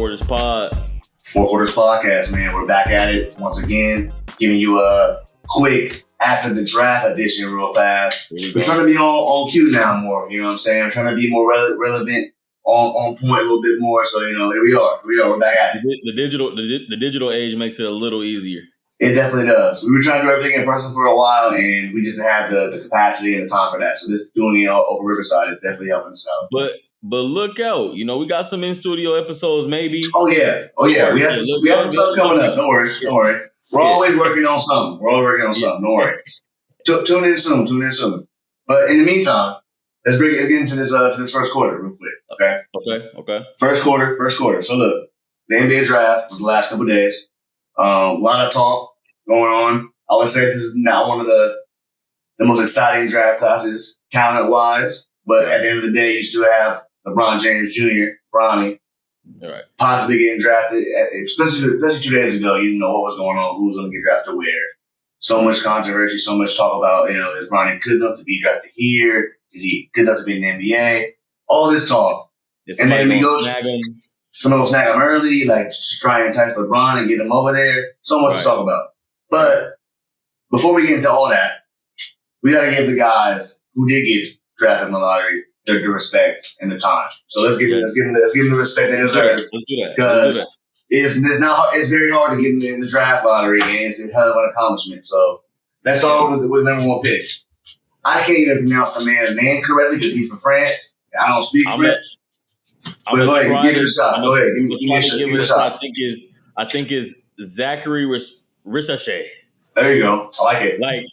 Quarters Pod. Four Quarters Podcast, man. We're back at it once again, giving you a quick after the draft edition real fast. We're trying to be on cue now more, you know what I'm saying? We're trying to be more relevant, on point a little bit more. So, you know, here we are. We're back at it. The digital age makes it a little easier. It definitely does. We were trying to do everything in person for a while, and we just didn't have the capacity and the time for that. So this doing it over Riverside is definitely helping us out. But look out, you know, we got some in studio episodes, maybe. Oh yeah. We have something coming up. Don't worry. We're always working on something. Don't worry. Tune in soon. But in the meantime, let's get into this first quarter real quick. Okay. First quarter. So look, the NBA draft was the last couple of days. A lot of talk going on. I would say this is not one of the most exciting draft classes, talent-wise. But at the end of the day, you still have LeBron James Jr., Bronny, possibly getting drafted. Especially 2 days ago, you didn't know what was going on, who was going to get drafted where. So much controversy, so much talk about, you know, is Bronny good enough to be drafted here? Is he good enough to be in the NBA? All this talk. And then we go, some will snag him early, like just try and entice LeBron and get him over there. So much to talk about. But before we get into all that, we got to give the guys who did get drafted in the lottery the respect and the time. So let's give them the respect they deserve. Let's do that. Because it's very hard to get in the draft lottery, and it's a hell of an accomplishment. So let's start with number one pick. I can't even pronounce the man's name correctly because he's from France. I don't speak French. But go ahead, give it a shot. Go ahead, give it a shot. I think is Zachary Ricochet. There you go. I like it. Like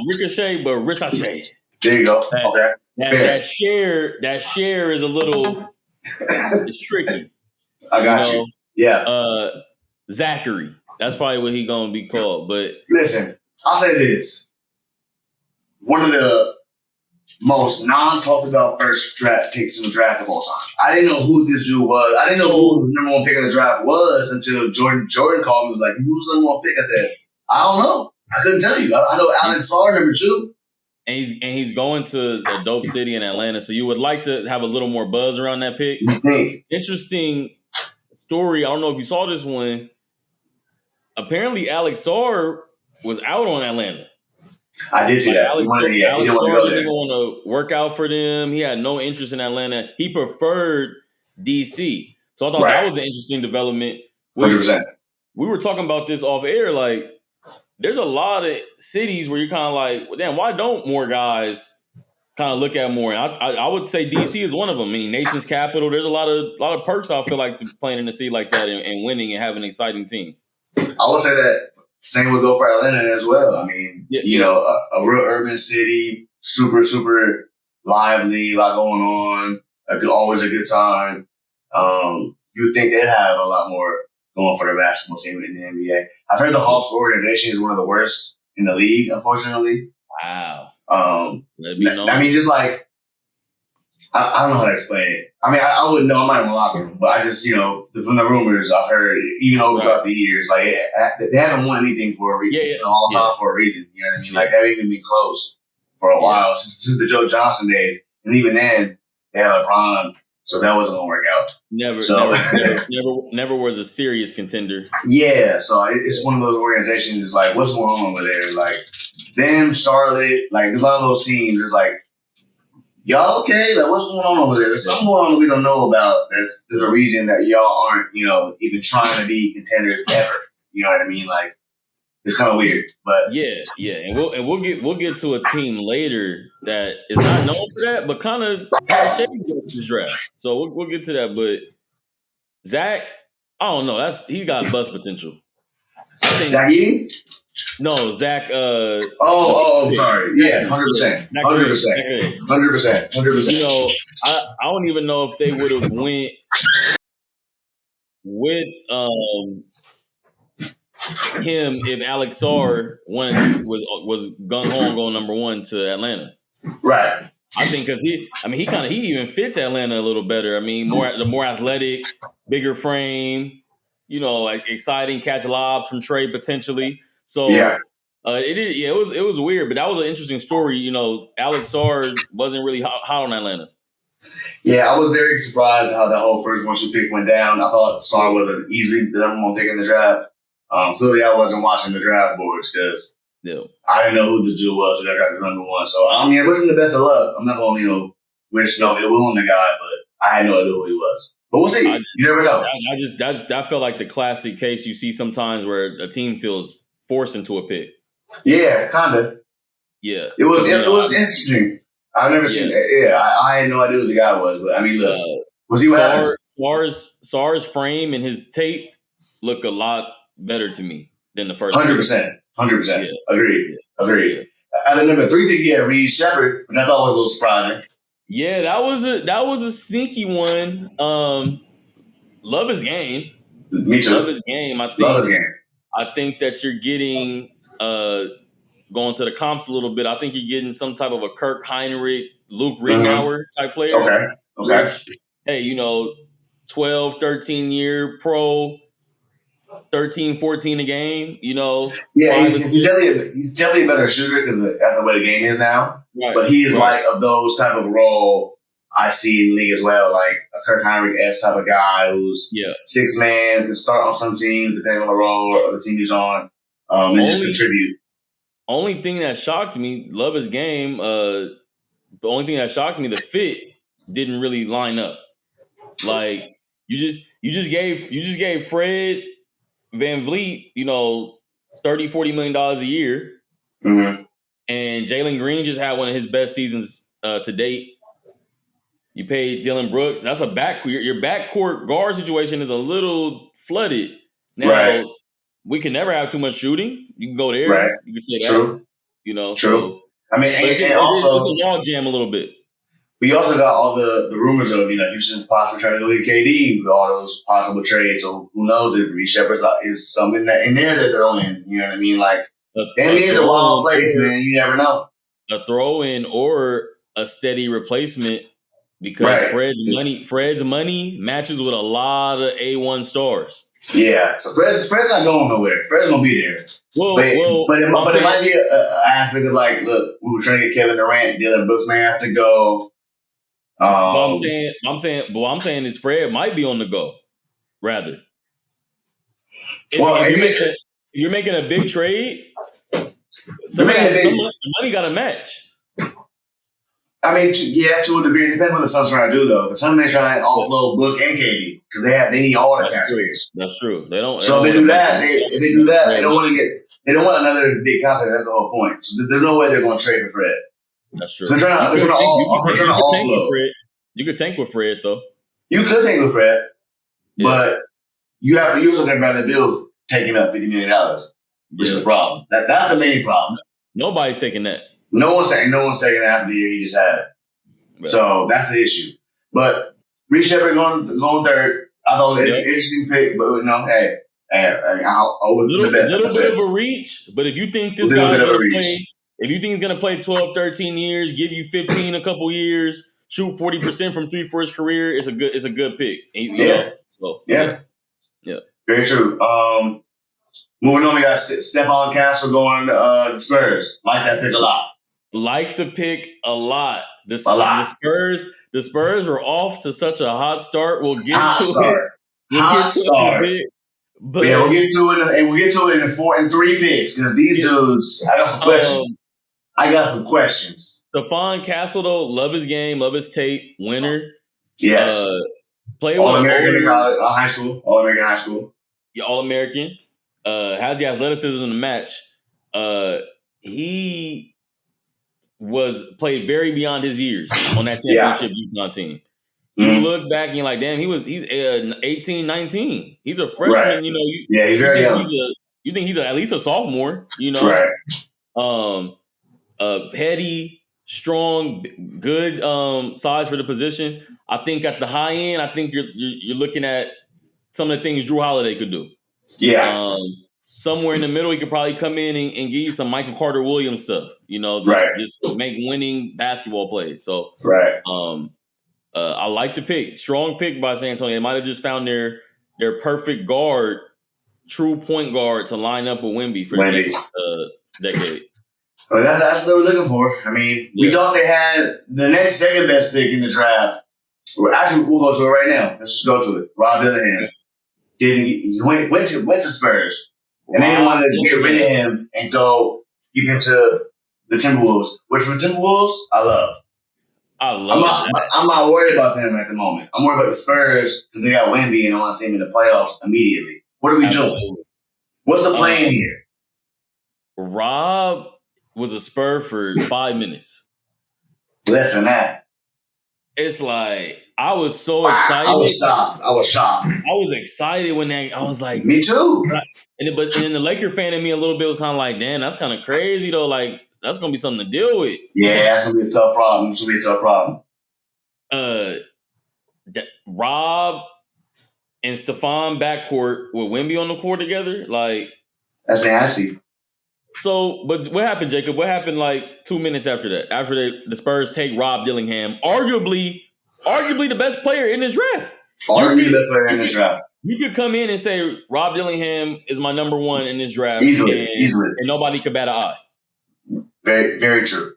Ricochet, but Ricochet. There you go. Okay. That share is a little. It's tricky. I got you. Yeah. Zachary. That's probably what he's gonna be called. But listen, I'll say this: one of the most non-talked about first draft picks in the draft of all time. I didn't know who this dude was. I didn't know who the number one pick in the draft was until Jordan called me. Was like, "Who's the number one pick?" I said, "I don't know. I couldn't tell you. I know Alex Sarr, number 2." And he's going to a dope city in Atlanta, so you would like to have a little more buzz around that pick. You think? Interesting story. I don't know if you saw this one. Apparently, Alex Sarr was out on Atlanta. I did see that. Alex Sarr didn't want to work out for them. He had no interest in Atlanta. He preferred DC. So I thought that was an interesting development. 100%. We were talking about this off air. Like, there's a lot of cities where you're kind of like, well, damn, why don't more guys kind of look at more? And I would say DC is one of them. I mean, nation's capital. There's a lot of perks, I feel like, to playing in a city like that and winning and having an exciting team. I would say that same would go for Atlanta as well. I mean, you know, a real urban city, super, super lively, a lot going on, always a good time. You would think they'd have a lot more going for their basketball team in the NBA. I've heard the Hawks organization is one of the worst in the league, unfortunately. Wow. Let me know. I mean, just like, I don't know how to explain it. I mean, I wouldn't know. I'm not in the locker room, but I just, you know, from the rumors I've heard, even throughout the years, like, they haven't won anything for a reason. All time for a reason. You know what I mean? Like, they haven't even been close for a while since the Joe Johnson days. And even then, they had LeBron, so that wasn't going to work out. Never was a serious contender. Yeah, so it's one of those organizations. It's like, what's going on over there? Like, them, Charlotte, like, a lot of those teams, it's like, y'all okay? Like, what's going on over there? There's something going on that we don't know about. There's a reason that y'all aren't, you know, even trying to be contenders ever. You know what I mean? Like, it's kind of weird, but and we'll get to a team later that is not known for that, but kind of has shaped this draft. So we'll get to that. But Zach, I don't know. He got bust potential. I think Zach. No, Zach. Sorry. Yeah, 100%. 100%. You know, I don't even know if they would have went with him if Alex Sarr was gung ho on going number 1 to Atlanta. Right. I think because he even fits Atlanta a little better. I mean, the more athletic, bigger frame, you know, like exciting catch lobs from Trey potentially. So it was weird, but that was an interesting story. You know, Alex Sarr wasn't really hot on Atlanta. Yeah, I was very surprised how that whole first 1-2 pick went down. I thought Sarr would have easily the number one pick in the draft. Clearly, I wasn't watching the draft boards because I didn't know who the dude was, so that got the number one. So, I mean, I wish him the best of luck. I'm not going to, wish no ill will on the guy, but I had no idea who he was. But we'll see. You never know. That felt like the classic case you see sometimes where a team feels forced into a pick. Yeah, kind of. Yeah. It was interesting. I've never seen it. Yeah, I had no idea who the guy was, but I mean, look, we'll see what happens. Sarr's frame and his tape look a lot better to me than the first. 100%. Yeah. Agreed. Yeah. At the number 3 pick, Reed Shepard, which I thought was a little surprising. Yeah, that was a sneaky one. Love his game. Me too. Love his game. I think that you're getting going to the comps a little bit. I think you're getting some type of a Kirk Heinrich, Luke Ringauer type player. Okay. Which, hey, 12, 13 year pro, 13, 14 a game, Yeah, he's definitely a better shooter because that's the way the game is now. Right. But he is like of those type of role I see in the league as well, like a Kirk Heinrich-esque type of guy who's 6-man, can start on some teams depending on the role or the team he's on, and just contribute. Only thing that shocked me, love his game. The only thing that shocked me, the fit didn't really line up. Like you just gave Fred VanVleet, $30, $40 million a year. Mm-hmm. And Jalen Green just had one of his best seasons to date. You paid Dylan Brooks. That's your backcourt guard situation is a little flooded. Now, we can never have too much shooting. You can go there. Right. You can say that. True. True. So, I mean, it's a log jam a little bit. We also got all the rumors of, Houston's possibly trying to go get KD with all those possible trades. So who knows if Reed Shepard is something in there that they're in. You know what I mean? Like, NBA's a wild place, man. You never know. A throw-in or a steady replacement because Fred's money matches with a lot of A1 stars. Yeah, so Fred's not going nowhere. Fred's going to be there. But it might be an aspect of like, look, we were trying to get Kevin Durant, Dylan Brooks may have to go. I'm saying is Fred might be on the go, rather. If you're making a big trade, some money got to match. I mean, to a degree, it depends what the Suns trying to do, though. The Suns may try to offload Book and KD because they need all the cap space. That's true. They don't. So if they do that, they don't want another big contract. That's the whole point. So there's no way they're going to trade for Fred. That's true. They're trying to offload. You could tank with Fred, though. You could tank with Fred, but you have to use something rather than Bill taking up $50 million, which is the problem. That's the main problem. Nobody's taking that. No one's taking half the year he just had. Right. So that's the issue. But Reed Shepard going third. I thought it was an interesting pick, but I'll little bit of a reach. But if you think this guy's going to play, if you think he's going to play 12, 13 years, give you 15 a couple years, shoot 40% from 3 for his career, it's a good pick. Yeah. Very true. Moving on, we got Stephon Castle going to the Spurs. Like that pick a lot. Like the pick a lot. The Spurs were off to such a hot start. We'll get to it. But yeah, we'll get to it, and we'll get to it in 4 and 3 picks because these dudes. I got some questions. Stephon Castle, though, love his game, love his tape, winner. Yes. Play All-American in high school. All-American high school. Yeah, All-American. Has the athleticism to match. He played very beyond his years on that championship UConn team. You look back and you're like, damn, he's 18, 19. He's a freshman, right. He's very young. You think he's at least a sophomore, Right. Heady, strong, good size for the position. I think at the high end, I think you're looking at some of the things Drew Holiday could do. Yeah. Somewhere in the middle, he could probably come in and give you some Michael Carter Williams stuff. Just make winning basketball plays. So, right. I like the pick. Strong pick by San Antonio. They might have just found their perfect guard, true point guard to line up with Wemby for the next decade. Well, that's what they were looking for. I mean, we thought they had the next second best pick in the draft Actually, we'll go to it right now. Let's just go to it. Rob Dillingham he went to Spurs, and they wanted to get rid of him and go give him to the Timberwolves. Which for the Timberwolves, I love. I'm not worried about them at the moment. I'm worried about the Spurs because they got Wemby and I want to see him in the playoffs immediately. What are we doing? What's the plan here? Rob was a Spur for 5 minutes. Less than that. It's like I was so excited. I was shocked. I was excited when I was like, me too. And then the Laker fan in me a little bit was kind of like, damn, that's kind of crazy though. Like that's gonna be something to deal with. Yeah, that's gonna be a tough problem. Rob and Stephon backcourt with Wemby on the court together, like that's nasty. So, but what happened, Jacob? What happened like 2 minutes after that? After the Spurs take Rob Dillingham, arguably the best player in this draft. You could come in and say Rob Dillingham is my number one in this draft, easily, and nobody could bat an eye. Very, very true.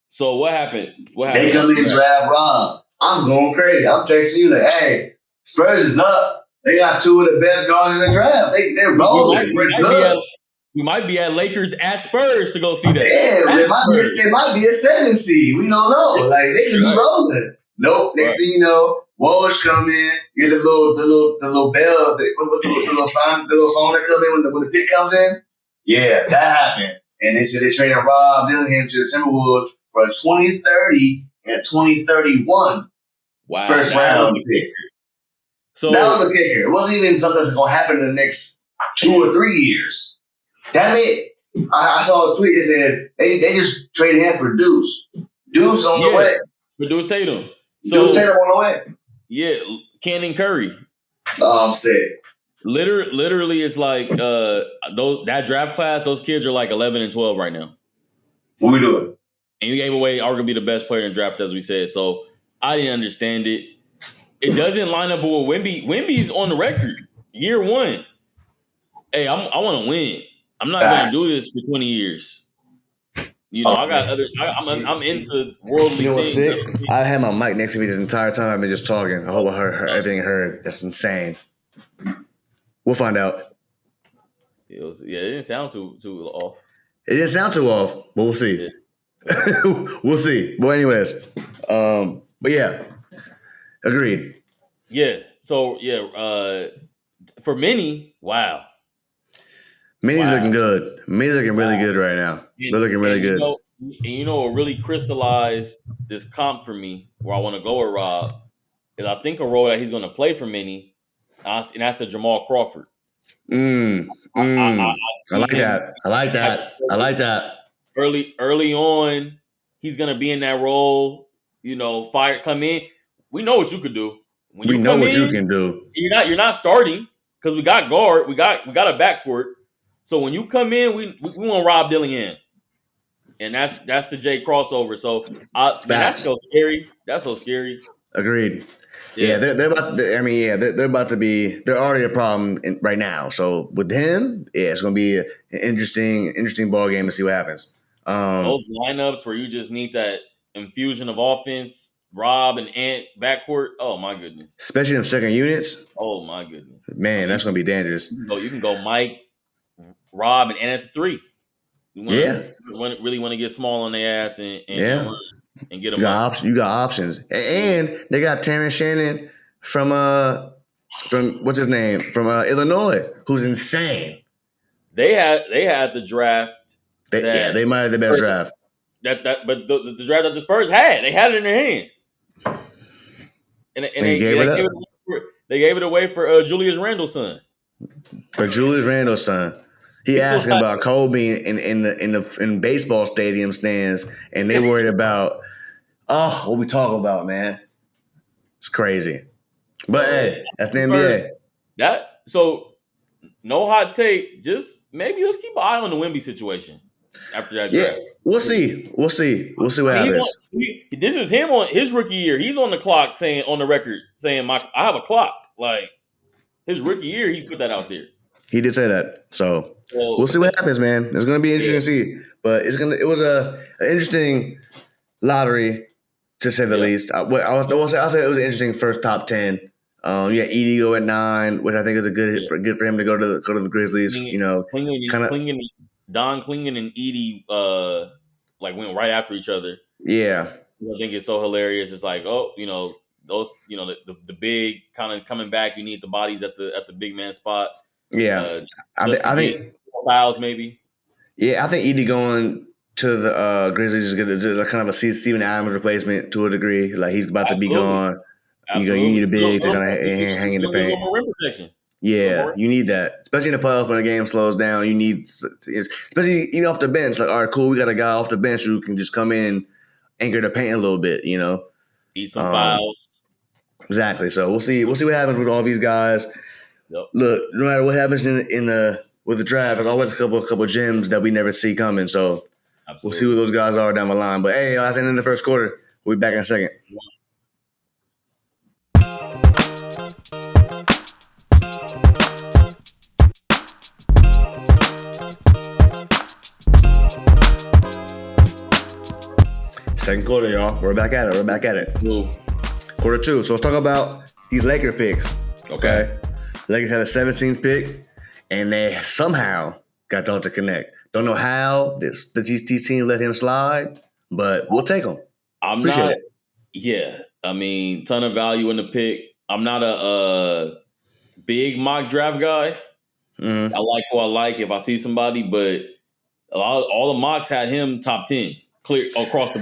So what happened? They come in and draft Rob. I'm going crazy. I'm texting you like, hey, Spurs is up. They got two of the best guards in the draft. They're rolling. We might be at Lakers at Spurs to go see that. Yeah, it might be a 7 seed. We don't know. Like they could be rolling. Nope. Next thing you know, Woj come in. You're the little bell. What's the little song that come in when the pick comes in? Yeah, that happened. And they said they traded Rob Dillingham to the Timberwolves for a 2030 and 2031 first round pick. So that was the kicker. It wasn't even something that's going to happen in the next 2 or 3 years. Damn it. I saw a tweet that said they just traded him for Deuce. Deuce on the way. For Deuce Tatum. Deuce Tatum on the way. Yeah, Cannon Curry. Oh, I'm sick. Literally, it's like that draft class, those kids are like 11 and 12 right now. What we doing? And you gave away arguably the best player in the draft, as we said. So I didn't understand it. It doesn't line up with Wemby. Wemby's on the record. Year one. Hey, I want to win. I'm not going to do this for 20 years. You know, I got other. I'm into worldly things. What's sick? I had my mic next to me this entire time. I've been just talking. I hope I heard everything I heard. That's insane. We'll find out. It didn't sound too off. It didn't sound too off, but we'll see. Yeah. We'll see. Well, anyways, but yeah, agreed. Yeah. So yeah, for many, wow. Minnie's looking good. Minnie's looking really good right now. They're looking really good. What really crystallized this comp for me, where I want to go with Rob, is I think a role that he's going to play for Minnie, and that's the Jamal Crawford. I like that. Early on, he's going to be in that role. You know, come in. We know what you could do. We know what you can do. You're not starting because we got guard. We got a backcourt. So when you come in, we want Rob Dillingham, and that's the J crossover. So that's so scary. That's so scary. Agreed. Yeah, they're about. They're about to be. They're already a problem right now. So with him, it's going to be an interesting ball game to see what happens. Those lineups where you just need that infusion of offense, Rob and Ant backcourt. Oh my goodness. Especially in second units. Oh my goodness. Man, that's going to be dangerous. You can go Mike, Rob, and Ant at the 3. Really want to get small on their ass and get them up. You got options, and they got Terrence Shannon from what's his name from Illinois, who's insane. They had the draft. They might have the best draft. But the draft that the Spurs had, they had it in their hands, and they gave it away for Julius Randle's son. For Julius Randle's son. He asked about Kobe in baseball stadium stands, and they worried about, what we talking about, man? It's crazy. But hey, that's the NBA. So no hot take. Just maybe let's keep an eye on the Wemby situation after that draft. Yeah, we'll see what happens. This is him on his rookie year. He's on the clock on the record saying, I have a clock. Like his rookie year, he's put that out there. He did say that. So we'll see what happens, man. It's going to be interesting to see. But it was an interesting lottery to say the least. I'll say it was an interesting first top 10. Edie go at 9, which I think is a good for him to go to the Grizzlies. Klingen, Don Klingen and Edie went right after each other. Yeah, I think it's so hilarious. It's like, those, the big kind of coming back. You need the bodies at the big man spot. Yeah, I think fouls maybe. Yeah, I think Edie going to the Grizzlies is good. Kind of a Steven Adams replacement to a degree. Like he's about to be gone. You need a big to kind of hang in the paint. More rim protection. Yeah, you need that, especially in the playoffs when the game slows down. You need, especially even off the bench. Like, all right, cool, we got a guy off the bench who can just come in and anchor the paint a little bit. Eat some fouls. Exactly. So we'll see what happens with all these guys. Yep. Look, no matter what happens with the draft, there's always a couple gems that we never see coming. So We'll see who those guys are down the line. But hey, that's the end of the first quarter. We'll be back in a second. Second quarter, y'all. We're back at it. Ooh. Quarter 2. So let's talk about these Laker picks. Okay. Lakers had a 17th pick, and they somehow got Dalton to connect. Don't know how these teams let him slide, but we'll take him. I mean, ton of value in the pick. I'm not a big mock draft guy. Mm-hmm. I like who I like if I see somebody, but all the mocks had him top 10, clear across the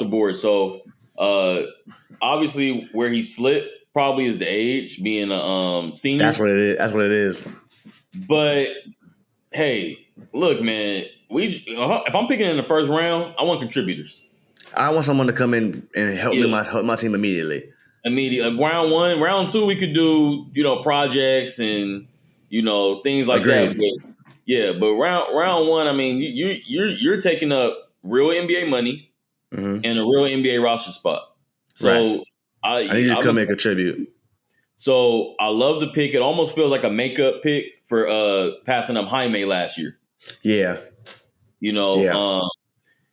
board. So obviously where he slipped probably is the age, being a senior. That's what it is. But hey, look, man, if I'm picking in the first round, I want contributors. I want someone to come in and help my team immediately. Round 1, round 2, we could do projects and things like Agreed. that. But round 1, I mean, you're taking up real NBA money and a real NBA roster spot. So I need you to come and contribute. So I love the pick. It almost feels like a makeup pick for passing up Jaime last year. Yeah.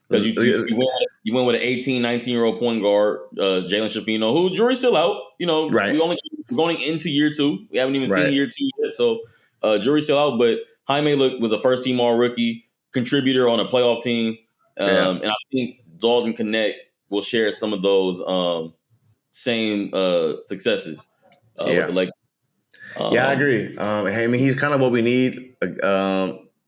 Because you went with an 18, 19-year-old point guard, Jalen Shafino, who jury's still out. We only going into year 2. We haven't even seen year 2 yet, so jury's still out. But Jaime was a first-team All-Rookie contributor on a playoff team, and I think Dalton Connect will share some of those same successes with the Lakers. I agree. I mean, he's kind of what we need.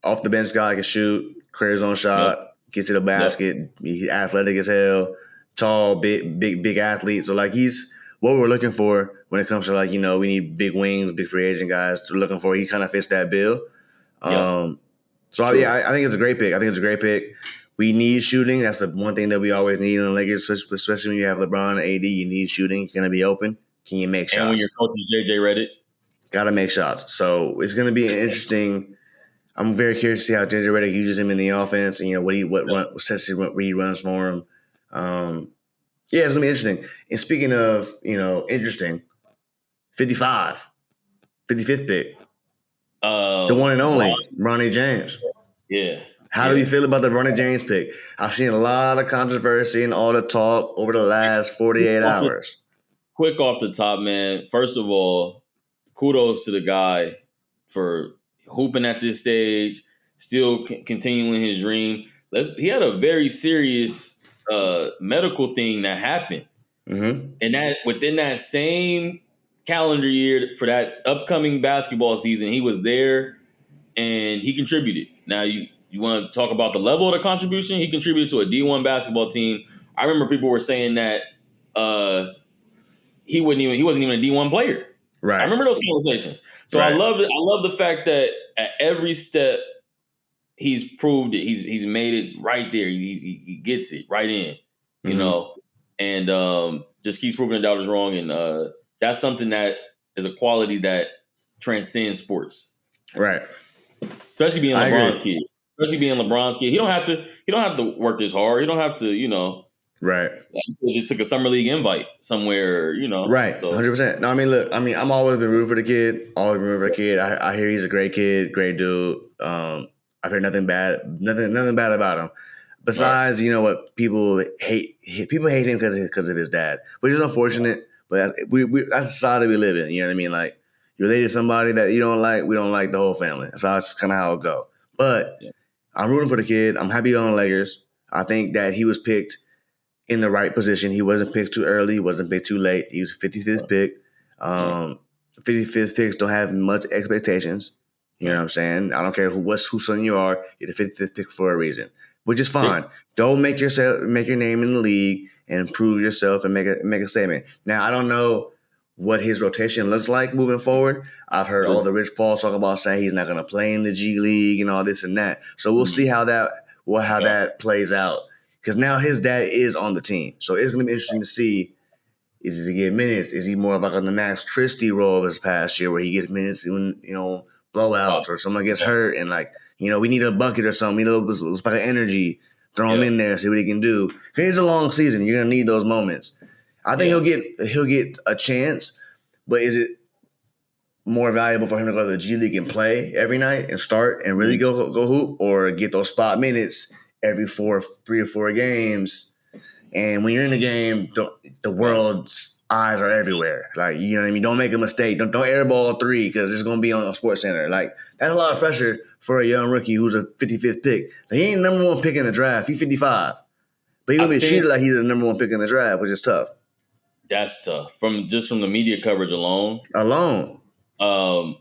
Off the bench guy can shoot, create his own shot. Get to the basket. He's athletic as hell, tall, big athlete. So he's what we're looking for when it comes to we need big wings, big free agent guys. We're looking for. He kind of fits that bill. I think it's a great pick. We need shooting. That's the one thing that we always need in the Lakers, especially when you have LeBron and AD. You need shooting. You're gonna be open. Can you make shots? And when your coach is JJ Redick, gotta make shots. So it's gonna be an interesting. I'm very curious to see how JJ Redick uses him in the offense, and what he runs for him. It's gonna be interesting. And speaking of interesting, 55th pick, the one and only Bronny James. Yeah. How do you feel about the Bronny James pick? I've seen a lot of controversy and all the talk over the last 48 hours. Quick off the top, man. First of all, kudos to the guy for hooping at this stage, still continuing his dream. He had a very serious medical thing that happened. Mm-hmm. And that within that same calendar year for that upcoming basketball season, he was there and he contributed. Now, you want to talk about the level of the contribution? He contributed to a D1 basketball team. I remember people were saying that he wasn't even a D1 player. Right. I remember those conversations. So I love it. I love the fact that at every step he's proved it. He's made it right there. He gets it right in, and just keeps proving the doubters wrong. And that's something that is a quality that transcends sports. Right. Especially being LeBron's kid. He don't have to work this hard. He don't have to, Right. He just took a summer league invite somewhere, Right. So 100%. No, I'm always been rooting for the kid. I hear he's a great kid, great dude. I've heard nothing bad about him. Besides, you know what, people hate him because of his dad, which is unfortunate. But that's the society we live in. You know what I mean? Like, you're related to somebody that you don't like, we don't like the whole family. That's kind of how it go. But I'm rooting for the kid. I'm happy on the Lakers. I think that he was picked in the right position. He wasn't picked too early. He wasn't picked too late. He was a 55th pick. 55th picks don't have much expectations. You know what I'm saying? I don't care whose son you are. You're the 55th pick for a reason, which is fine. Don't make your name in the league and prove yourself and make a statement. Now, I don't know what his rotation looks like moving forward. I've heard all the Rich Paul talk about saying he's not going to play in the G League and all this and that. So we'll see how that plays out. Because now his dad is on the team. So it's going to be interesting to see, is he get minutes? Is he more of like on the Max Christie role of his past year where he gets minutes when, blowouts or someone gets hurt and like, we need a bucket or something. We need a little spark of energy. Throw him in there, see what he can do. Because it's a long season. You're going to need those moments. I think he'll get a chance, but is it more valuable for him to go to the G League and play every night and start and really go hoop, or get those spot minutes every 3 or 4 games? And when you're in the game, the world's eyes are everywhere. Like, you know what I mean? Don't make a mistake. Don't airball 3 because it's going to be on a Sports Center. Like, that's a lot of pressure for a young rookie who's a 55th pick. Like, he ain't the number 1 pick in the draft. He's 55. But he's going to be treated like he's the number 1 pick in the draft, which is tough. That's tough. From the media coverage alone. I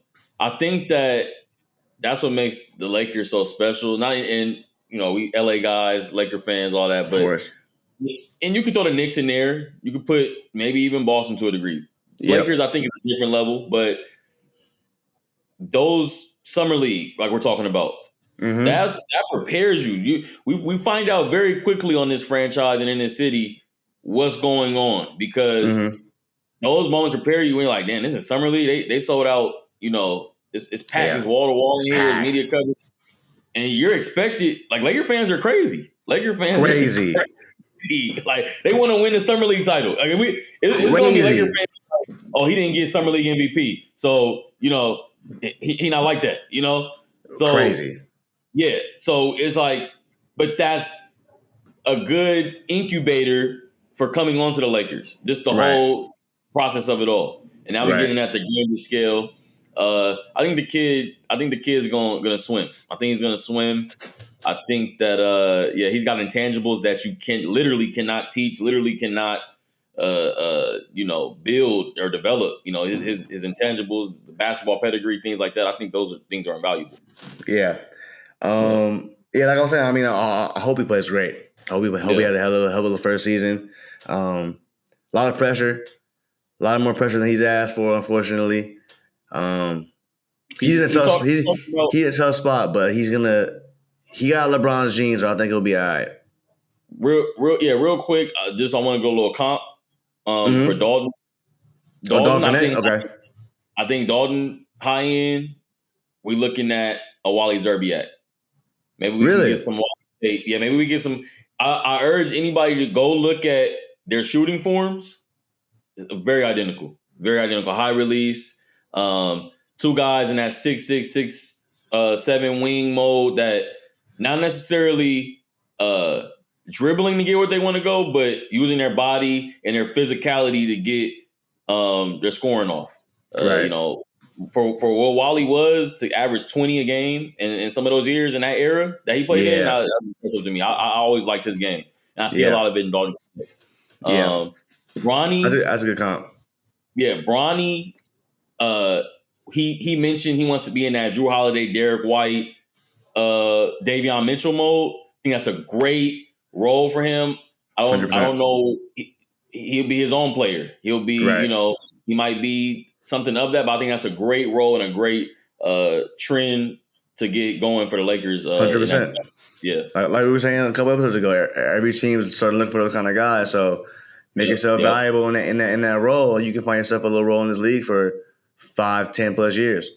think that's what makes the Lakers so special. Not in we LA guys, Laker fans, all that, but of course. And you could throw the Knicks in there. You could put maybe even Boston to a degree. Lakers, I think, is a different level, but those summer league, like we're talking about, that prepares you. We find out very quickly on this franchise and in this city what's going on, because those moments prepare you when you're like, damn, this is summer league. They sold out. It's packed. It's wall to wall in here. It's media coverage, and you're expected. Like, Laker fans are crazy. Laker fans are crazy. Like, they want to win the summer league title. Like, it's going to be Laker fans. Like, oh, he didn't get summer league MVP, so he not like that. So crazy. Yeah. So it's like, but that's a good incubator for coming onto the Lakers. Just the whole process of it all. And now we're getting at the grander scale. I think the kid's gonna swim. I think he's gonna swim. I think that he's got intangibles that you cannot teach, cannot build or develop. His intangibles, the basketball pedigree, things like that. I think those things are invaluable. Yeah. Like I was saying, I mean, I hope he plays great. I hope he had a hell of a first season. A lot of pressure, a lot more pressure than he's asked for, unfortunately. He's in a tough spot, but he got LeBron's genes, so I think he'll be all right. Real quick, I want to go a little comp for Dalton. I think Dalton high end. We're looking at a Wally Zerbiak. Maybe we can get some. Yeah, maybe we get some. I urge anybody to go look at their shooting forms. Very identical. High release. 2 guys in that 6'6", 6'7" wing mode that not necessarily dribbling to get where they want to go, but using their body and their physicality to get their scoring off. For what Wally was to average 20 a game in some of those years in that era that he played in, that's impressive to me. I always liked his game, and I see a lot of it in Dalton. Bronny, that's a good comp. Yeah, Bronny. He mentioned he wants to be in that Drew Holiday, Derek White, Davion Mitchell mode. I think that's a great role for him. I don't know. He'll be his own player. He'll be, he might be something of that, but I think that's a great role and a great trend to get going for the Lakers. 100%. Yeah. Like we were saying a couple episodes ago, every team's starting to look for those kind of guys. So make yourself valuable in that role. You can find yourself a little role in this league for 5, 10 plus years.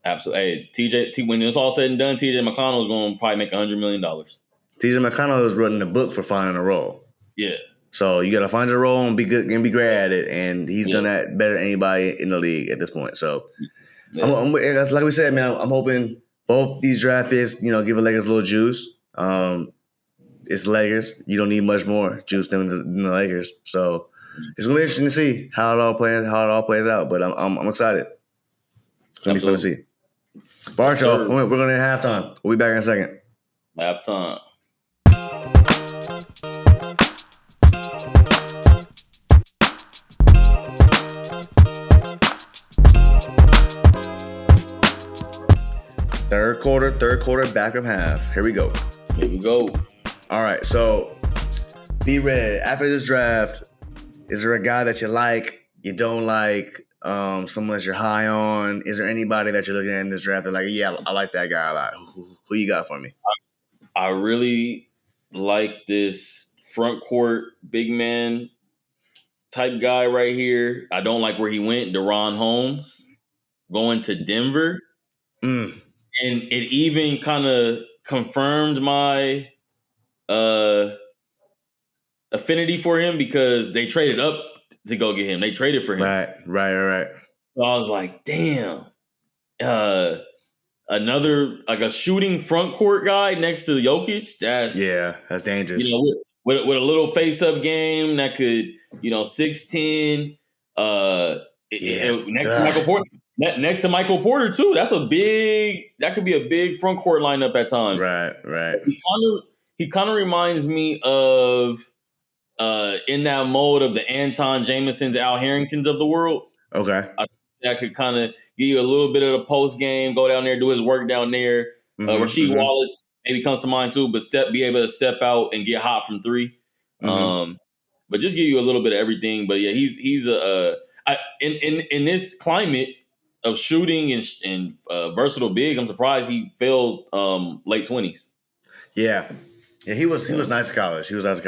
Absolutely. Hey, when it's all said and done, TJ McConnell is going to probably make $100 million. TJ McConnell is running the book for finding a role. Yeah. So you got to find a role and be good and be great at it. And he's done that better than anybody in the league at this point. So I'm like we said, man, I'm hoping both these draft picks, give the Lakers a little juice. it's Lakers. You don't need much more juice than the Lakers. So it's gonna be interesting to see how it all plays out. But I'm excited. It's gonna be fun to see. All right, y'all. We're gonna have halftime. We'll be back in a second. Halftime. Third quarter, back from half. Here we go. All right, so B Redd, after this draft, is there a guy that you like, you don't like, someone that you're high on? Is there anybody that you're looking at in this draft that like, yeah, I like that guy a lot? Who you got for me? I really like this front court big man type guy right here. I don't like where he went, DaRon Holmes, going to Denver. And it even kind of confirmed my affinity for him because they traded up to go get him. They traded for him. Right. So I was like, damn. Another, like a shooting front court guy next to Jokic. That's dangerous. You know, with a little face-up game that could, 6'10", next to Michael Porter. Next to Michael Porter too. That could be a big front court lineup at times. Right. He kind of reminds me of in that mode of the Anton Jamesons, Al Harringtons of the world. Okay. That could kind of give you a little bit of the post game, go down there, do his work down there. Rasheed Wallace maybe comes to mind too, but be able to step out and get hot from three. But just give you a little bit of everything. But yeah, he's in this climate of shooting and versatile big. I'm surprised he failed late 20s. Yeah, he was nice in college. He got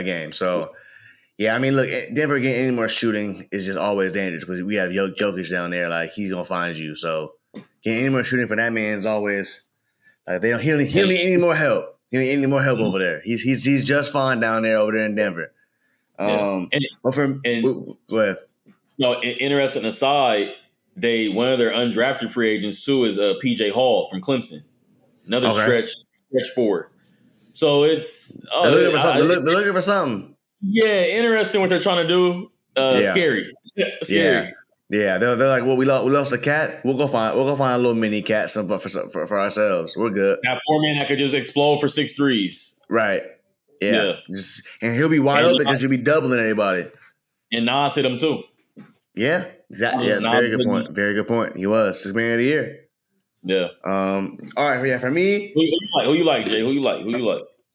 game. So. Yeah, I mean, look, Denver getting any more shooting is just always dangerous because we have Jokic down there. Like, he's going to find you. So, getting any more shooting for that man is always like, he don't need any more help. He don't need any more help over there. He's just fine down there over there in Denver. Go ahead. Interesting aside, one of their undrafted free agents too is PJ Hall from Clemson. Another stretch forward. So it's they're looking for something. Yeah, interesting what they're trying to do. Scary. Yeah. They're like, well, we lost a cat. We'll go find a little mini cat for ourselves. We're good. That 4-man that could just explode for 6 threes. Right. Yeah. And he'll be wide open because you'll be doubling everybody. And Nas hit him too. Yeah. Exactly. Yeah. Very good point. He was 6th man of the year. Yeah. All right. Yeah. For me, who you like, Jay? Who you like?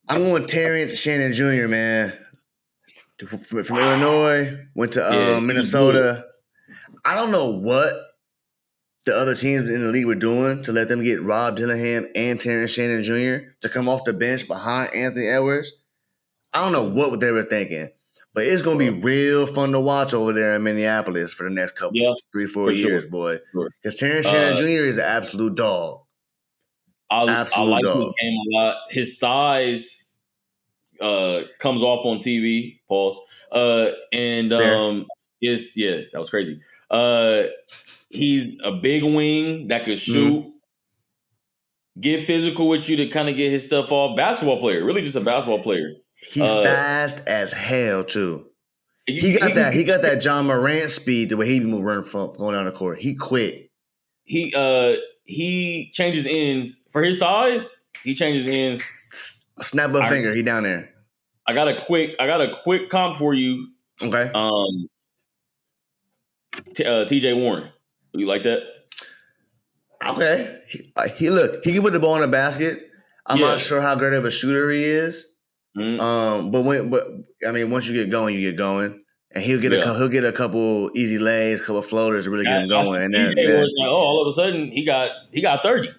I'm going Terrence Shannon Jr., man. From Illinois, went to Minnesota. I don't know what the other teams in the league were doing to let them get Rob Dillingham and Terrence Shannon Jr. to come off the bench behind Anthony Edwards. I don't know what they were thinking, but it's going to be real fun to watch over there in Minneapolis for the next couple, 3-4 years, boy. Because Terrence Shannon Jr. is an absolute dog. I like his game a lot. His size comes off on TV. Pause. That was crazy. He's a big wing that could shoot, get physical with you to kind of get his stuff off. Basketball player, really just a basketball player. He's fast as hell too. He got that John Morant speed the way he run going down the court. He quick. He changes ends for his size. He changes ends. Snap a finger. He down there. I got a quick comp for you. Okay. TJ Warren. You like that? Okay. He can put the ball in the basket. I'm not sure how great of a shooter he is. But once you get going, you get going. And he'll get a couple easy lays, couple floaters to really get him going. And then was like, all of a sudden he got 30.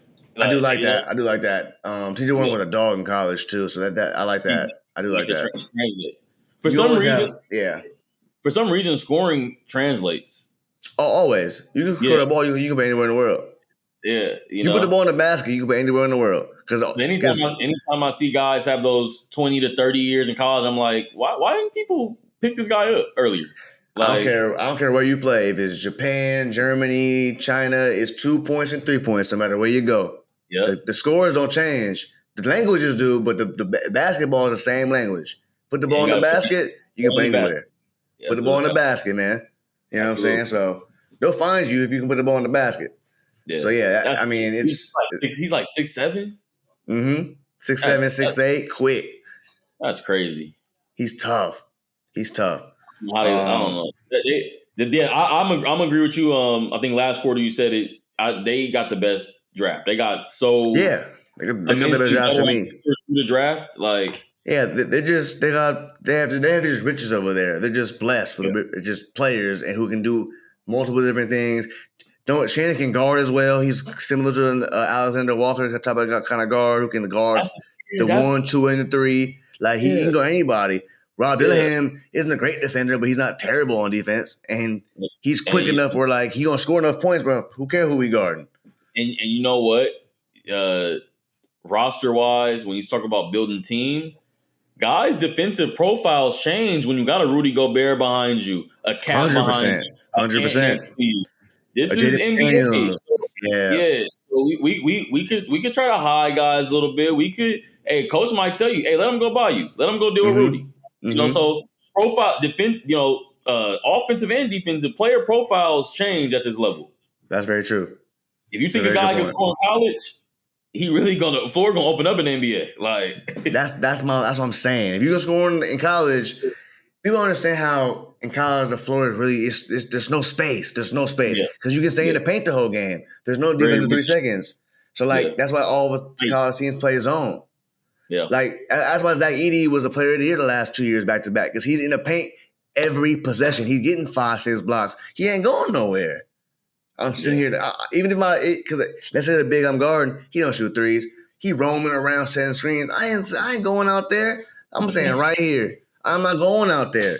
I do like that. TJ Warren was a dog in college too, so that I like that. I do like that. For some reason, scoring translates. Oh, always. You can score the ball. You can play anywhere in the world. Yeah, you put the ball in the basket. You can play anywhere in the world. Because anytime I see guys have those 20 to 30 years in college, I'm like, why didn't people pick this guy up earlier? Like, I don't care where you play. If it's Japan, Germany, China, it's 2 points and 3 points, no matter where you go. Yeah, the scores don't change. The languages do, but the basketball is the same language. Put the ball in the basket, you can play anywhere. Put the ball in the basket, man. You know what I'm saying? So they'll find you if you can put the ball in the basket. Yeah. So I mean, he's like 6'7". Mm-hmm. 6'7", 6'8", quick. That's crazy. He's tough. I don't know. I'm agree with you. I think last quarter you said it. They got the best draft. They got they got the best draft to me. The draft, like they have just riches over there. They're just blessed with just players and who can do multiple different things. Shannon can guard as well. He's similar to Alexander Walker, the type of kind of guard who can guard the 1, 2, and the 3. Like he can guard anybody. Rob Dillingham isn't a great defender, but he's not terrible on defense, and he's quick enough where like he gonna score enough points, bro. Who cares who we guarding? And you know what? Roster wise, when you talk about building teams, guys' defensive profiles change when you got a Rudy Gobert behind you, a Cat behind you, 100%. This is NBA. So we could try to hide guys a little bit. We could. Hey, coach might tell you, hey, let him go by you. Let him go deal with Rudy. You know, so offensive and defensive player profiles change at this level. That's very true. If you think a guy can score in college, he really the floor gonna open up in the NBA. Like that's what I'm saying. If you can score in college, people understand how in college the floor is really there's no space. There's no space because you can stay in the paint the whole game. There's no defense in 3 seconds. So that's why all the college teams play zone. Yeah, like that's why Zach Edey was a player of the year the last 2 years back to back because he's in the paint every possession. He's getting 5, 6 blocks. He ain't going nowhere. I'm sitting here, even if because let's say the big I'm guarding, he don't shoot threes. He roaming around setting screens. I ain't going out there. I'm saying right here, I'm not going out there.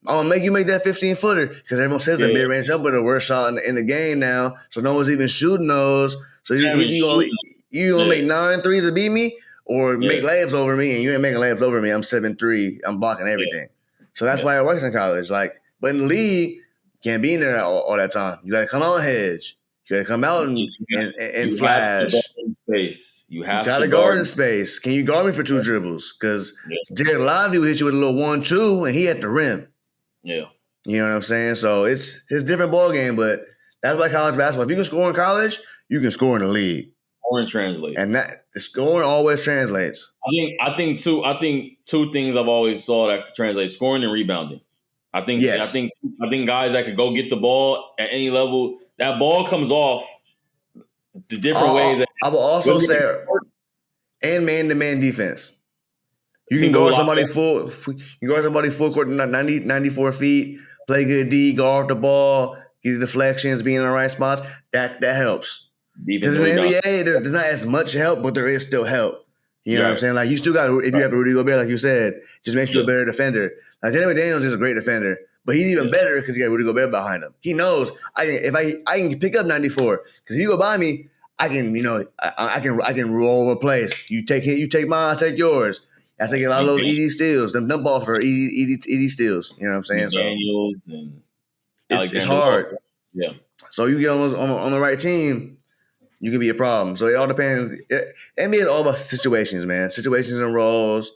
I'm gonna make that 15-footer because everyone says the mid-range jumper the worst shot in the game now. So no one's even shooting those. So you gonna make 9 threes to beat me? Or make layups over me, and you ain't making layups over me. I'm 7'3". I'm blocking everything. So that's why it works in college. Like, but in the league, you can't be in there all that time. You got to come out and hedge. You got to come out and flash. You have to guard in space. Can you guard me for 2 dribbles? Because Jared Lively will hit you with a little 1-2, and he at the rim. Yeah, you know what I'm saying. So it's a different ball game, but that's why college basketball. If you can score in college, you can score in the league. Scoring translates, and the scoring always translates. I think 2 things I've always saw that translate: scoring and rebounding. I think guys that could go get the ball at any level, that ball comes off the different ways. I will also say, and man-to-man defense. You can guard somebody full. You guard somebody full court, 94 feet. Play good D, guard the ball, get the deflections, be in the right spots. That helps. Because in the NBA, there's not as much help, but there is still help. You know what I'm saying? Like, you still got, if you have Rudy Gobert, like you said, just makes you a better defender. Like, Jeremy Daniels is a great defender, but he's even better because he got Rudy Gobert behind him. He knows I can pick up 94 because if you go by me, I can roll over plays. You take mine, I take yours. I take a lot of those easy steals. Them dump offs are easy steals. You know what I'm saying? Daniels and it's hard. Yeah. So you get on the right team, you can be a problem. So it all depends. NBA is all about situations, man. Situations and roles,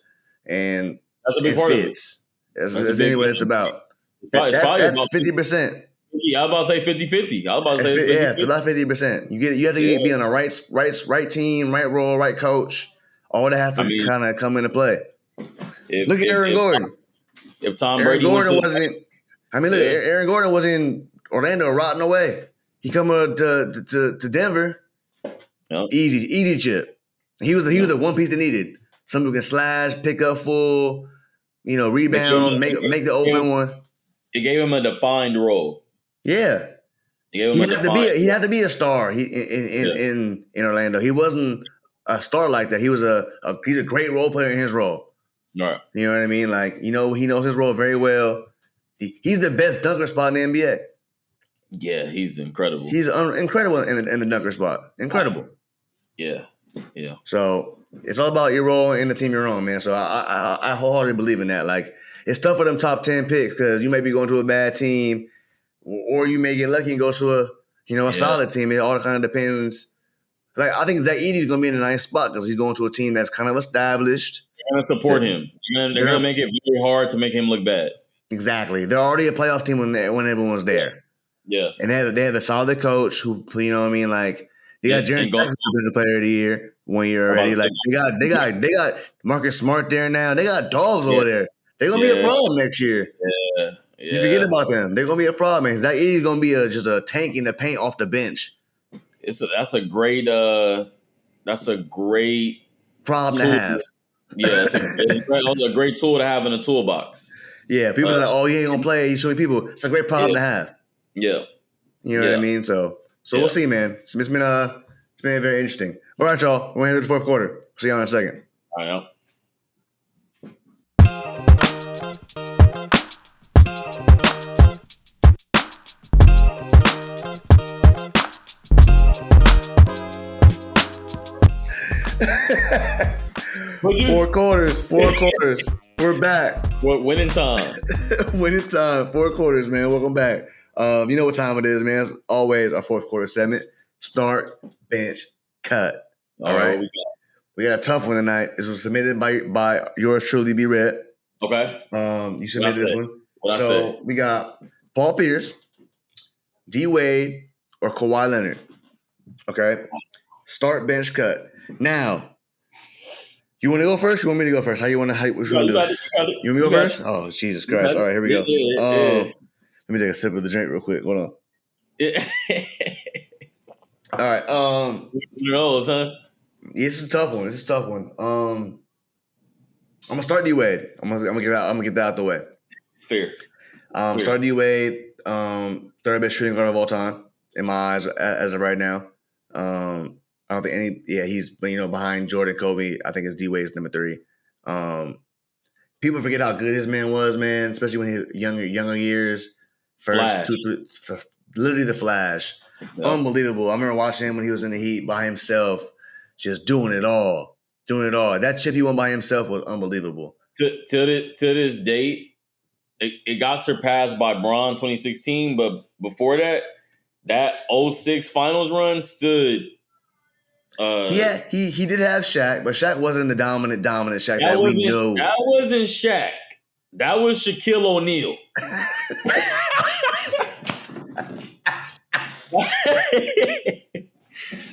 and that's a big part fits. That's really what it's about. That's 50%. Yeah, I was about to say 50-50. I was about to say it's about 50%. You have to be on the right team, right role, right coach. All that has to kind of come into play. Look at Aaron Gordon. If Tom Brady Aaron Gordon was in Orlando rotting away. He come to Denver. Yep. Easy chip. He was the one piece they needed. Somebody who can slash, pick up full, rebound, make the open one. It gave him a defined role. Yeah. He had to be a star in Orlando. He wasn't a star like that. He's a great role player in his role. Right. You know what I mean? Like, he knows his role very well. He's the best dunker spot in the NBA. Yeah, he's incredible. He's incredible in the dunker spot. Incredible. Yeah. So it's all about your role in the team you're on, man. So I wholeheartedly believe in that. Like, it's tough for them top 10 picks because you may be going to a bad team, or you may get lucky and go to a solid team. It all kind of depends Like I think Zach Edey's going to be in a nice spot because he's going to a team that's kind of established. They're going to support him. They're going to make it very hard to make him look bad. Exactly. They're already a playoff team when everyone's there. Yeah. And they have a solid coach who, you know what I mean? Like, they got Jaren Jackson as a player of the year 1 year already. Like, they got Marcus Smart there now. They got dogs over there. They're going to be a problem next year. Yeah. You forget about them. They're going to be a problem. Man. Zach Edey's going to be just a tank in the paint off the bench. That's a great problem to have. Yeah, it's a great tool to have in a toolbox. Yeah, people say, "Oh, he ain't gonna play." He's showing people. It's a great problem to have. Yeah, you know what I mean. So we'll see, man. It's been very interesting. All right, y'all. We're gonna do the fourth quarter. See y'all in a second. I know. 4 quarters. We're back. Winning time. Winning time. 4 quarters, man. Welcome back. You know what time it is, man. As always, our fourth quarter segment. Start, bench, cut. All right. We got a tough one tonight. This was submitted by yours truly, B Redd. Okay. You submitted this one. So we got Paul Pierce, D Wade, or Kawhi Leonard. Okay. Start, bench, cut. Now, you want to go first? You want me to go first? What you want to do? You want me to go first? Oh, Jesus Christ. All right, here we go. Let me take a sip of the drink real quick. Hold on. All right. Rolls, huh? This is a tough one. I'm gonna start D Wade. I'm gonna get that out the way. Fair. Start D Wade. Third best shooting guard of all time in my eyes as of right now. I don't think he's behind Jordan, Kobe. I think it's D Wade's number 3. People forget how good his man was, man, especially when he was younger years. Literally the Flash. Yeah. Unbelievable. I remember watching him when he was in the Heat by himself, just doing it all. That chip he won by himself was unbelievable. To this date, it got surpassed by Bron 2016, but before that 06 finals run stood. He did have Shaq, but Shaq wasn't the dominant Shaq that we know. That wasn't Shaq. That was Shaquille O'Neal.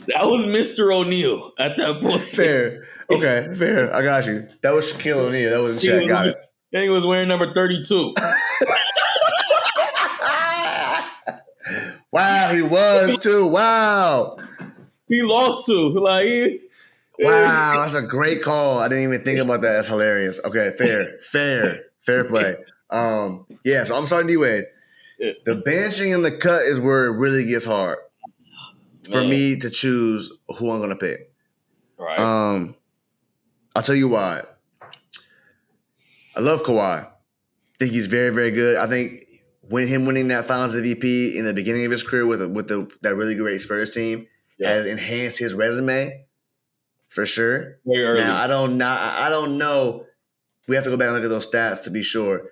That was Mr. O'Neal at that point. Fair. Okay, fair. I got you. That was Shaquille O'Neal. That wasn't Shaq. Got it. Then he was wearing number 32. Wow, he was too. Wow. He lost to. Wow, that's a great call. I didn't even think about that. That's hilarious. Okay, fair play. So I'm starting D Wade. The benching and the cut is where it really gets hard for me to choose who I'm gonna pick. Right. I'll tell you why. I love Kawhi. I think he's very, very good. I think winning that Finals MVP in the beginning of his career with that really great Spurs team has enhanced his resume for sure. Very early. Now I don't know. We have to go back and look at those stats to be sure.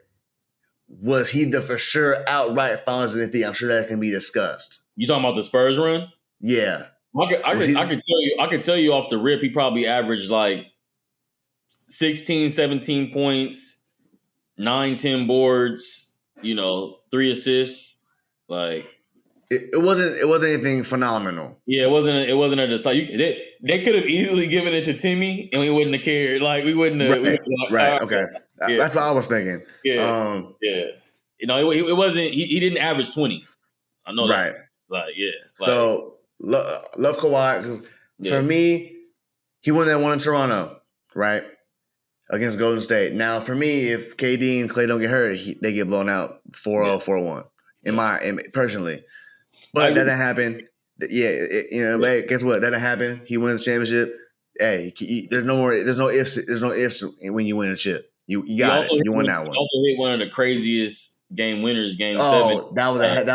Was he the for sure outright Finals MVP? I'm sure that can be discussed. You talking about the Spurs run? Yeah. I could tell you off the rip, he probably averaged like 16, 17 points, 9, 10 boards, 3 assists. Like it wasn't anything phenomenal. Yeah, it wasn't a decisive. They could have easily given it to Timmy and we wouldn't have cared. Like we wouldn't have. Right. Okay. Yeah. That's what I was thinking. Yeah. It wasn't. He didn't average 20. I know that. Right. So love Kawhi. For me, he won that one in Toronto, right? Against Golden State. Now, for me, if KD and Klay don't get hurt, they get blown out 4-0, 4-1. Personally. But that didn't happen. Hey, guess what? That didn't happen. He wins the championship. Hey, there's no ifs. There's no ifs when you win a chip. You got it. You won that one. Also hit one of the craziest game winners, Game 7. Oh, that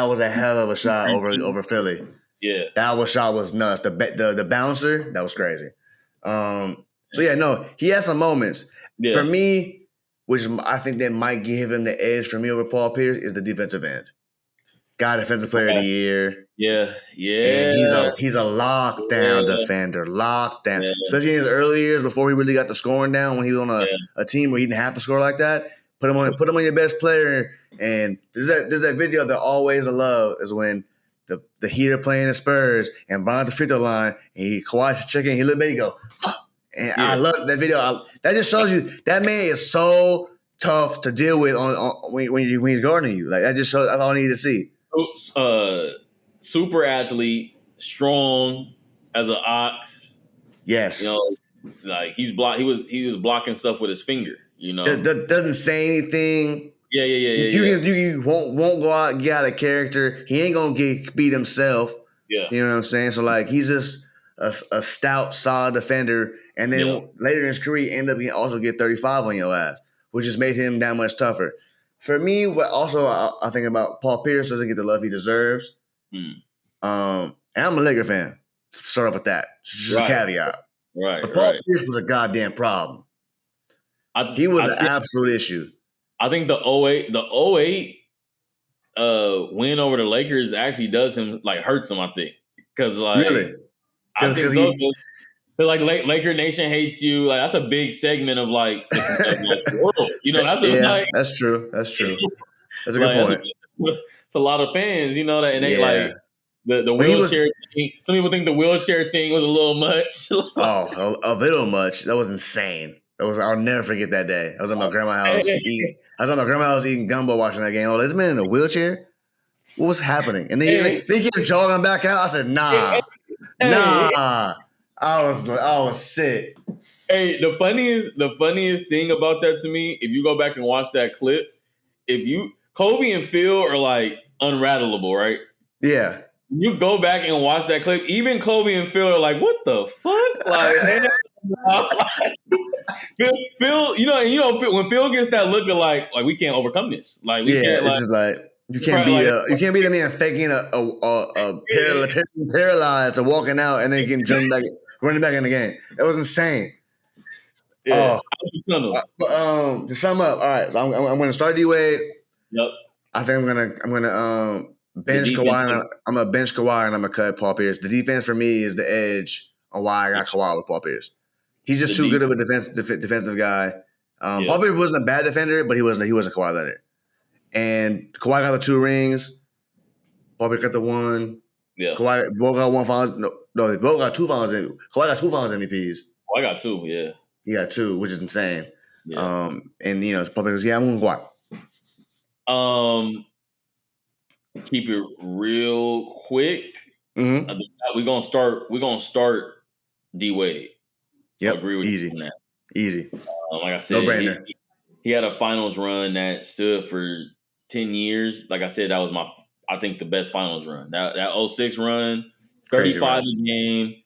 was a hell of a shot over Philly. Yeah, that shot was nuts. The bouncer, that was crazy. He has some moments. Yeah. For me, which I think that might give him the edge for me over Paul Pierce, is the defensive end. got Defensive Player of the Year. Yeah, And yeah, he's a lockdown defender, lockdown. yeah, Especially in his early years before he really got the scoring down when he was on a team where he didn't have to score like that. Put him on your best player. And there's that video that always I love is when the Heat playing the Spurs and Bronny at the free throw line and Kawhi's checking, he look back, he go, fuck. And I love that video. That just shows you that man is so tough to deal with when he's guarding you. Like that just shows that's all I need to see. Super athlete, strong as an ox. Yes. You know, like he was blocking stuff with his finger, you know. Doesn't say anything. Yeah. You won't go out, get out of character. He ain't gonna get beat himself. Yeah. You know what I'm saying? So like he's just a stout, solid defender. And then later in his career, end up also get 35 on your ass, which just made him that much tougher. For me, what also I think about Paul Pierce doesn't get the love he deserves. And I'm a Lakers fan. Start off with that. Just a caveat. Right. But Paul Pierce was a goddamn problem. He was an absolute issue. I think the 08 win over the Lakers actually does him hurts him. I think because really, I think so. Like Laker Nation hates you. Like that's a big segment of the world. You know, that's that's true. That's true. That's a good point. It's a lot of fans, you know that, and they the wheelchair thing. Some people think the wheelchair thing was a little much. A little much. That was insane. I'll never forget that day. I was at my grandma's house eating gumbo, watching that game. Oh, this man in a wheelchair? What was happening? And then they kept jogging back out. I said, nah. I was sick. Hey, the funniest thing about that to me, if you go back and watch that clip, Kobe and Phil are unrattleable, right? Yeah. You go back and watch that clip, even Kobe and Phil are like, what the fuck? Phil, when Phil gets that look of like we can't overcome this. We can't it's just you can't be the man faking a paralyzed or walking out and then getting jumped back, running back in the game. It was insane. Yeah. To sum up, all right. So I'm going to start D-Wade. Yep. I think I'm gonna bench Kawhi. I'm gonna bench Kawhi and I'm gonna cut Paul Pierce. The defense for me is the edge on why I got Kawhi with Paul Pierce. He's just too good of a defensive guy. Paul Pierce wasn't a bad defender, but he wasn't Kawhi Leonard. And Kawhi got the 2 rings. Paul Pierce got the 1. Yeah. Kawhi both got 1 finals. No, they both got 2 finals. Kawhi got 2 finals MVPs. I got 2. Yeah. He got 2, which is insane. Yeah. And Paul Pierce, I'm going Kawhi. Keep it real quick. Mm-hmm. We're gonna start D-Wade. Yep. I agree with you on that. Easy. Like I said, no brainer. He had a finals run that stood for 10 years. Like I said, that was I think the best finals run. That 06 run, 35 a game,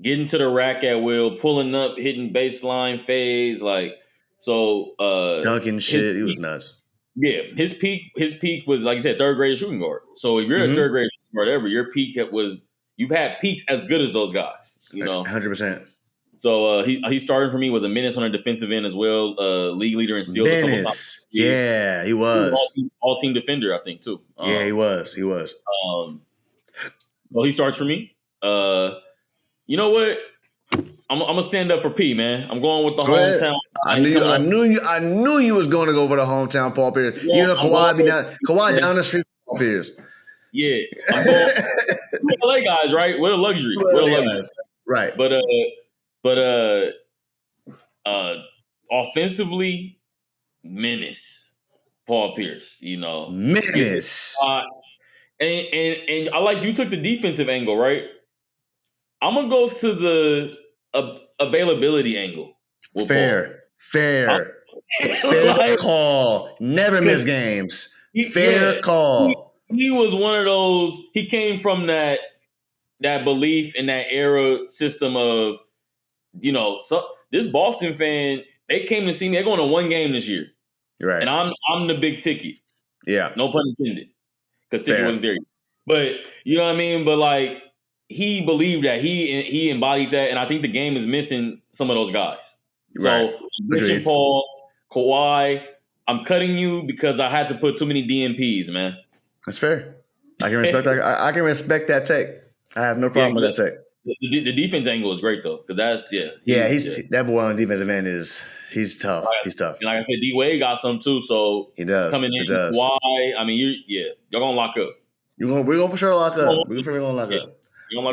getting to the rack at will, pulling up, hitting baseline phase, dunking shit. He was nuts. Yeah, his peak was, like you said, third grade shooting guard. So if you're a third grade shooting guard ever, your peak you've had peaks as good as those guys, 100%. So he started for me, was a menace on the defensive end as well, league leader in steals a couple times. Yeah, he was. All team defender, I think, too. He was. Well, he starts for me. You know what? I'm gonna stand up for P, man. I'm going with the hometown. I knew you was going to go for the hometown Paul Pierce. Yeah, Kawhi down the street from Paul Pierce. Yeah, I'm going. LA guys, right? What a luxury. Right. But offensively, menace. Paul Pierce, menace. And I like you took the defensive angle, right? I'm gonna go to the availability angle. Fair call. Never miss games. Fair call. He was one of those. He came from that belief in that era system of, this Boston fan. They came to see me. They're going to 1 game this year, right? And I'm the big ticket. Yeah, no pun intended, because ticket wasn't there yet. But you know what I mean. But he believed that he embodied that, and I think the game is missing some of those guys. Right. So mention Paul, Kawhi. I'm cutting you because I had to put too many DNPs, man. That's fair. I can respect that. I can respect that take. I have no problem with that take. The defense angle is great though, because that's he's that boy on the defensive end he's tough. He's tough. And like I said, D Wade got some too. So he does. Coming in, Kawhi. I mean, y'all gonna lock up. We're gonna for sure lock up. We're gonna lock up.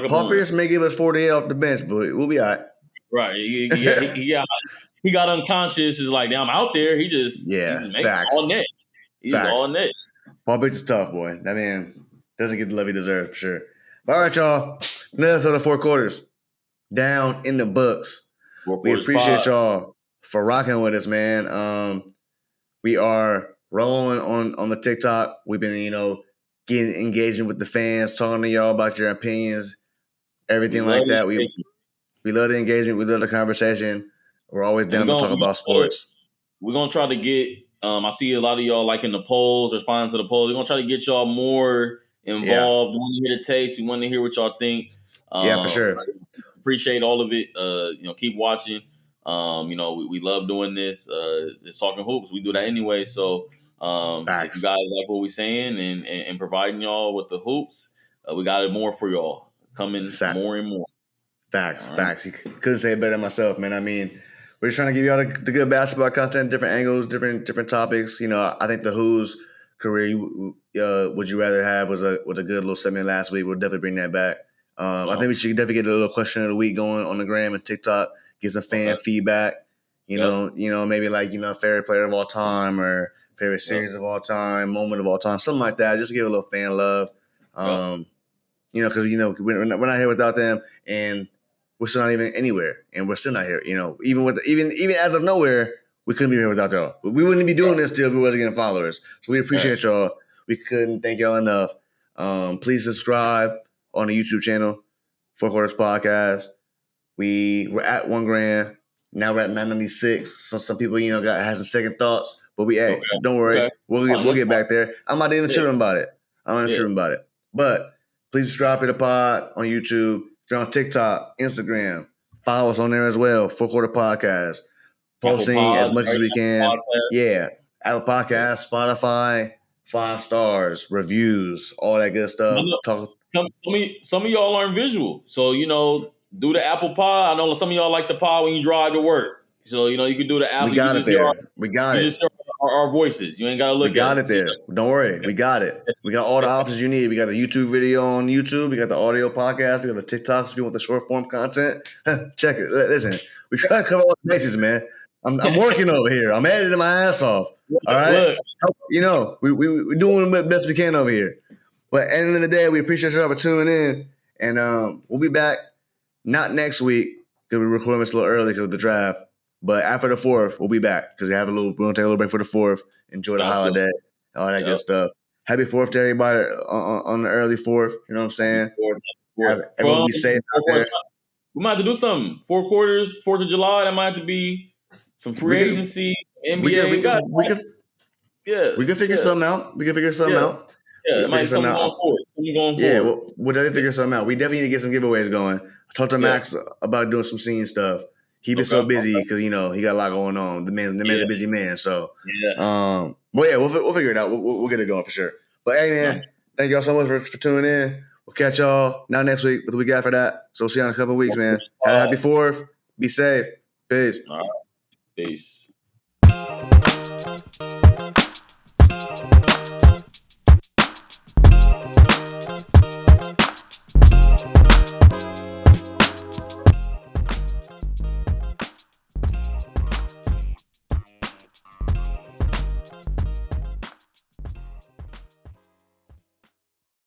Paul Pierce may give us 48 off the bench, but we'll be all right. Right. He got unconscious. Is like, damn, I'm out there. He's making all net. He's all net. Paul Pierce is tough, boy. That man doesn't get the love he deserves for sure. But all right, y'all. Another episode of 4 quarters down in the books. We appreciate y'all for rocking with us, man. We are rolling on the TikTok. We've been, getting engaging with the fans, talking to y'all about your opinions, everything like that. We love the engagement. We love the conversation. We're always down to talk about sports. We're gonna try to get. I see a lot of y'all liking the polls, responding to the polls. We're gonna try to get y'all more involved. We want to hear the taste. We want to hear what y'all think. For sure. Appreciate all of it. Keep watching. We love doing this. Just talking hoops. We do that anyway. So if you guys like what we're saying and providing y'all with the hoops, we got it more for y'all coming more and more. Facts. You couldn't say it better than myself, man. I mean, we're just trying to give y'all the good basketball content, different angles, different topics. I think the Who's career, would you rather have was a good little segment last week. We'll definitely bring that back. I think we should definitely get a little question of the week going on the gram and TikTok. Get some fan feedback. Maybe like favorite player of all time or favorite series of all time, moment of all time, something like that. Just to give a little fan love. Because we're not here without them, and we're still not even anywhere, and we're still not here. Even as of nowhere, we couldn't be here without y'all. We wouldn't be doing this still if we wasn't getting followers. So we appreciate y'all. We couldn't thank y'all enough. Please subscribe on the YouTube channel, 4 Quarters Podcast. We're at 1 grand. Now we're at 996. So some people, had some second thoughts. But don't worry. Okay. We'll get back there. I'm not even tripping about it. But please subscribe to the pod on YouTube. If you're on TikTok, Instagram, follow us on there as well. 4 Quarter Podcast. Posting as much as we can. Podcast. Apple Podcasts, Spotify, 5 stars, reviews, all that good stuff. Some of y'all aren't visual. So, do the Apple Pod. I know some of y'all like the pod when you drive to work. So, you can do the Apple. We got it there. We got it. Just our voices. You ain't got to look at it. We got it there. Don't worry. We got it. We got all the options you need. We got the YouTube video on YouTube. We got the audio podcast. We got the TikToks if you want the short form content. Check it. Listen, we try to cover all the bases, man. I'm working over here. I'm editing my ass off. All right? We're doing the best we can over here. But at the end of the day, we appreciate y'all for tuning in. And we'll be back. Not next week because we're recording this a little early because of the draft. But after the 4th, we'll be back because we're gonna take a little break for the 4th. Enjoy the holiday, all that good stuff. Happy 4th to everybody on the early 4th. You know what I'm saying? Everyone be safe out there. We might have to do something. 4 quarters, 4th of July. That might have to be some free agency, NBA. We can figure something out. Yeah, it might be something going forward. Yeah, we'll definitely figure something out. We definitely need to get some giveaways going. I talked to Max about doing some scene stuff. He been so busy because he got a lot going on. The man's a busy man. So we'll figure it out. We'll get it going for sure. But hey, man, thank y'all so much for tuning in. We'll catch y'all not next week, but the week after that. So we'll see you in a couple of weeks, man. Have a happy 4th. Be safe. Peace. All right. Peace.